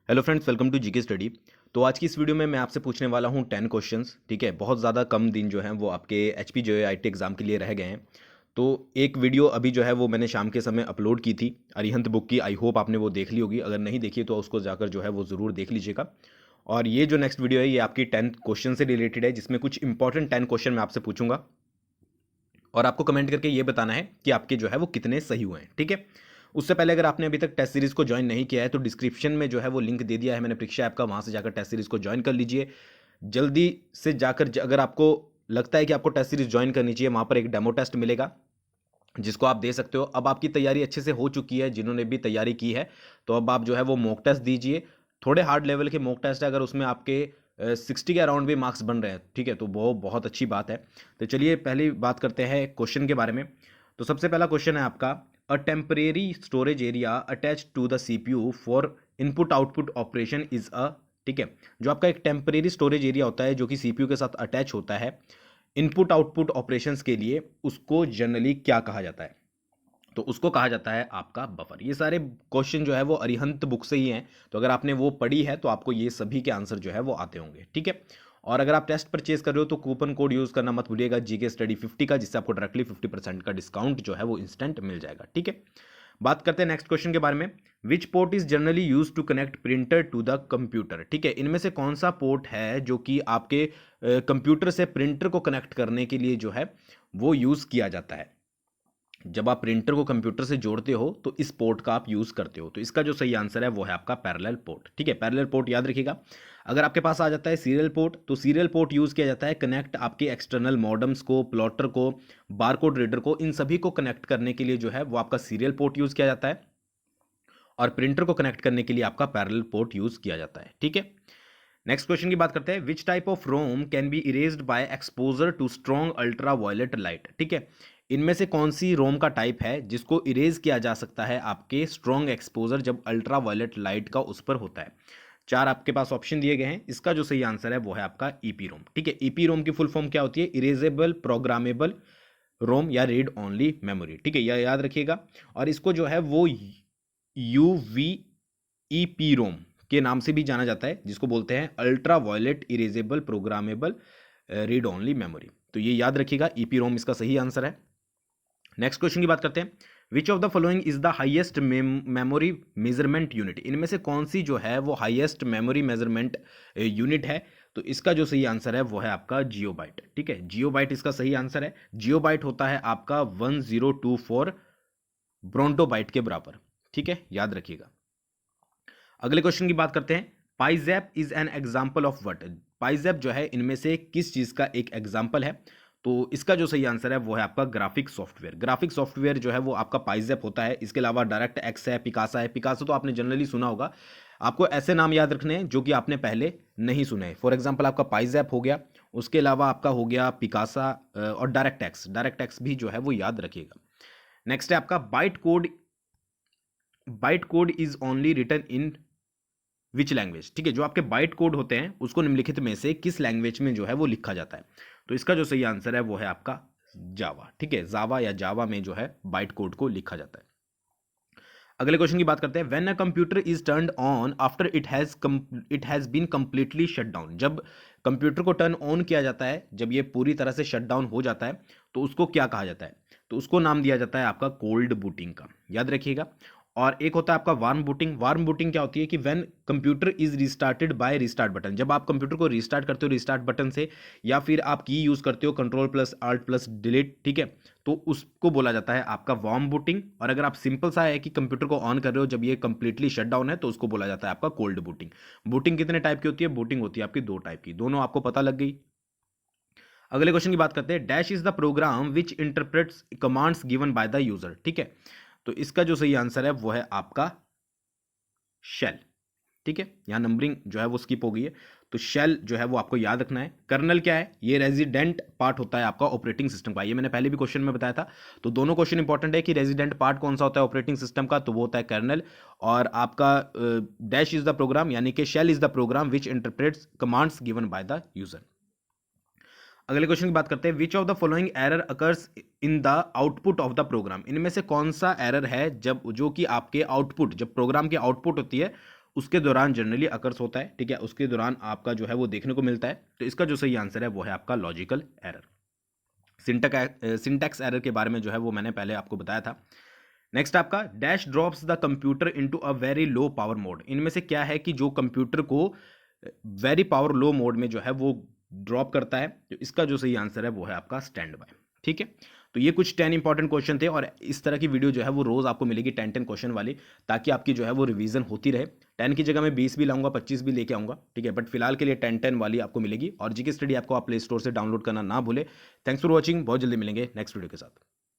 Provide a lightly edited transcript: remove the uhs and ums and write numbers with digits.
Hello friends, welcome to GK study. तो आज की इस वीडियो में मैं आपसे पूछने वाला हूं 10 क्वेश्चंस। ठीक है, बहुत ज़्यादा कम दिन जो हैं वो आपके एचपी जो है आईटी एग्ज़ाम के लिए रह गए हैं। तो एक वीडियो अभी जो है वो मैंने शाम के समय अपलोड की थी अरिहंत बुक की। आई होप आपने वो देख ली होगी। अगर नहीं देखी तो उसको जाकर जो है वो ज़रूर देख लीजिएगा। और ये जो नेक्स्ट वीडियो है ये आपकी 10 क्वेश्चन से रिलेटेड है, जिसमें कुछ इंपॉर्टेंट 10 क्वेश्चन मैं आपसे पूछूंगा और आपको कमेंट करके ये बताना है कि आपके जो है वो कितने सही हुए हैं। ठीक है, उससे पहले अगर आपने अभी तक टेस्ट सीरीज को ज्वाइन नहीं किया है तो डिस्क्रिप्शन में जो है वो लिंक दे दिया है मैंने परीक्षा ऐप का, वहां से जाकर टेस्ट सीरीज को ज्वाइन कर लीजिए जल्दी से जाकर। अगर आपको लगता है कि आपको टेस्ट सीरीज ज्वाइन करनी चाहिए, वहां पर एक डेमो टेस्ट मिलेगा जिसको आप दे सकते हो। अब आपकी तैयारी अच्छे से हो चुकी है, जिन्होंने भी तैयारी की है तो अब आप जो है वो मॉक टेस्ट दीजिए। थोड़े हार्ड लेवल के मॉक टेस्ट है, अगर उसमें आपके 60 के अराउंड भी मार्क्स बन रहे हैं, ठीक है, तो वो बहुत अच्छी बात है। तो चलिए पहली बात करते हैं क्वेश्चन के बारे में। तो सबसे पहला क्वेश्चन है आपका, a temporary storage area attach to the CPU for input output operation is a. ठीक है, जो आपका एक टेम्परेरी स्टोरेज एरिया होता है जो कि सीपीयू के साथ अटैच होता है इनपुट आउटपुट ऑपरेशंस के लिए, उसको जनरली क्या कहा जाता है? तो उसको कहा जाता है आपका बफर। ये सारे क्वेश्चन जो है वो अरिहंत बुक से ही हैं, तो अगर आपने वो पढ़ी है तो आपको ये सभी के आंसर जो है वो आते होंगे। ठीक है, और अगर आप टेस्ट परचेज कर रहे हो तो कूपन कोड यूज करना मत भूलिएगा जीके स्टडी 50 का, जिससे आपको डायरेक्टली 50% का डिस्काउंट जो है वो इंस्टेंट मिल जाएगा। ठीक है, बात करते हैं नेक्स्ट क्वेश्चन के बारे में। Which port is generally use to connect printer to the computer? ठीक है, इनमें से कौन सा पोर्ट है जो कि आपके कंप्यूटर से प्रिंटर को कनेक्ट करने के लिए जो है वो यूज किया जाता है? जब आप प्रिंटर को कंप्यूटर से जोड़ते हो तो इस पोर्ट का आप यूज करते हो। तो इसका जो सही आंसर है वो है आपका पैरेलल पोर्ट। ठीक है, पैरेलल पोर्ट याद रखिएगा। अगर आपके पास आ जाता है सीरियल पोर्ट, तो सीरियल पोर्ट यूज किया जाता है कनेक्ट आपके एक्सटर्नल मॉडम्स को, प्लॉटर को, बारकोड रीडर को, इन सभी को कनेक्ट करने के लिए जो है वो आपका सीरियल पोर्ट यूज किया जाता है, और प्रिंटर को कनेक्ट करने के लिए आपका पैरेलल पोर्ट यूज किया जाता है। ठीक है, नेक्स्ट क्वेश्चन की बात करते हैं। Which type of ROM can be erased by exposure to strong ultra violet light? ठीक है, इनमें से कौन सी रोम का टाइप है जिसको इरेज किया जा सकता है आपके स्ट्रॉन्ग एक्सपोजर जब अल्ट्रा वायलेट लाइट का उस पर होता है? चार आपके पास ऑप्शन दिए गए हैं, इसका जो सही आंसर है वो है आपका ईपी रोम। ठीक है, ईपी रोम की फुल फॉर्म क्या होती है? इरेजेबल प्रोग्रामेबल रोम या रीड ओनली मेमोरी। ठीक है, यह याद रखिएगा। और इसको जो है वो यूवीईपी रोम के नाम से भी जाना जाता है, जिसको बोलते हैं ultra violet erasable programmable read only memory. तो ये याद रखिएगा, ईपी रोम इसका सही आंसर है। नेक्स्ट क्वेश्चन की बात करते हैं। Which of the following is the highest memory measurement unit? इनमें से कौन सी जो है वो हाईएस्ट मेमोरी मेजरमेंट यूनिट है? तो इसका जो सही आंसर है वो है आपका जियोबाइट। ठीक है, जियोबाइट इसका सही आंसर है। जियोबाइट होता है आपका 1024 ब्रोंटोबाइट के बराबर। ठीक है, याद रखिएगा। अगले क्वेश्चन की बात करते हैं। पाइजैप is an example of what? पाइजैप जो है इनमें से किस चीज का एक एग्जाम्पल है? तो इसका जो सही आंसर है वो है आपका ग्राफिक सॉफ्टवेयर। ग्राफिक सॉफ्टवेयर जो है वो आपका पाइजैप होता है। इसके अलावा डायरेक्ट एक्स है, पिकासा है। पिकासा तो आपने जनरली सुना होगा। आपको ऐसे नाम याद रखने हैं जो कि आपने पहले नहीं सुने। फॉर एग्जाम्पल आपका पाइजैप हो गया, उसके अलावा आपका हो गया पिकासा और डायरेक्ट एक्स। डायरेक्ट एक्स भी जो है वो याद रखिएगा। नेक्स्ट है आपका byte code. Byte code is only written in which language? ठीक है, जो आपके बाइट कोड होते हैं उसको निम्नलिखित में से किस लैंग्वेज में जो है वो लिखा जाता है? तो इसका जो सही आंसर है वो है आपका जावा। ठीक है, जावा या जावा में जो है बाइट कोड को लिखा जाता है। अगले क्वेश्चन की बात करते हैं। When a computer is turned on after it has been completely shut down? जब कंप्यूटर को टर्न ऑन किया जाता है, जब ये पूरी तरह से शट डाउन हो जाता है, तो उसको क्या कहा जाता है? तो उसको नाम दिया जाता है आपका कोल्ड बूटिंग का, याद रखिएगा। और एक होता है आपका वार्म बूटिंग। वार्म बूटिंग क्या होती है कि when computer is restarted by restart button. जब आप कंप्यूटर को रिस्टार्ट करते हो रिस्टार्ट बटन से, या फिर आप की यूज करते हो control plus alt plus delete, ठीक है, तो उसको बोला जाता है आपका वार्म बूटिंग। और अगर आप सिंपल सा है कि कंप्यूटर को ऑन कर रहे हो जब ये कंप्लीटली शट डाउन है, तो उसको बोला जाता है आपका कोल्ड बूटिंग। बूटिंग कितने टाइप की होती है? बूटिंग होती है आपकी दो टाइप की, दोनों आपको पता लग गई। अगले क्वेश्चन की बात करते हैं। Dash is the program which interprets commands given by the user? ठीक है, तो इसका जो सही आंसर है वो है आपका शेल। ठीक है, यहां नंबरिंग जो है वो स्किप हो गई है, तो शेल जो है वो आपको याद रखना है। कर्नल क्या है? ये रेजिडेंट पार्ट होता है आपका ऑपरेटिंग सिस्टम का। ये मैंने पहले भी क्वेश्चन में बताया था। तो दोनों क्वेश्चन इंपॉर्टेंट है कि रेजिडेंट पार्ट कौन सा होता है ऑपरेटिंग सिस्टम का, तो वो होता है कर्नल। और आपका डैश इज द प्रोग्राम यानी कि shell is the program which interprets commands given by the user. अगले क्वेश्चन की बात करते हैं। Which of the following error occurs in the output of the program? इनमें से कौन सा एरर है जब जो कि आपके आउटपुट, जब प्रोग्राम की आउटपुट होती है उसके दौरान जनरली अकर्स होता है, ठीक है, उसके दौरान आपका जो है वो देखने को मिलता है। तो इसका जो सही आंसर है वो है आपका लॉजिकल एरर। सिंटैक्स एरर के बारे में जो है वो मैंने पहले आपको बताया था। नेक्स्ट आपका dash drops the computer into a very low power mode. इनमें से क्या है कि जो कंप्यूटर को वेरी पावर लो मोड में जो है वो ड्रॉप करता है? तो इसका जो सही आंसर है वो है आपका स्टैंड बाय। ठीक है, तो ये कुछ 10 इंपॉर्टेंट क्वेश्चन थे, और इस तरह की वीडियो जो है वो रोज आपको मिलेगी 10 क्वेश्चन वाली, ताकि आपकी जो है वो रिवीजन होती रहे। 10 की जगह मैं 20 भी लाऊंगा, 25 भी लेके आऊंगा, ठीक है, बट फिलहाल के लिए 10 वाली आपको मिलेगी। और जीके स्टडी आपको आप प्ले स्टोर से डाउनलोड करना ना भूले। थैंक्स फॉर वॉचिंग, बहुत जल्दी मिलेंगे नेक्स्ट वीडियो के साथ।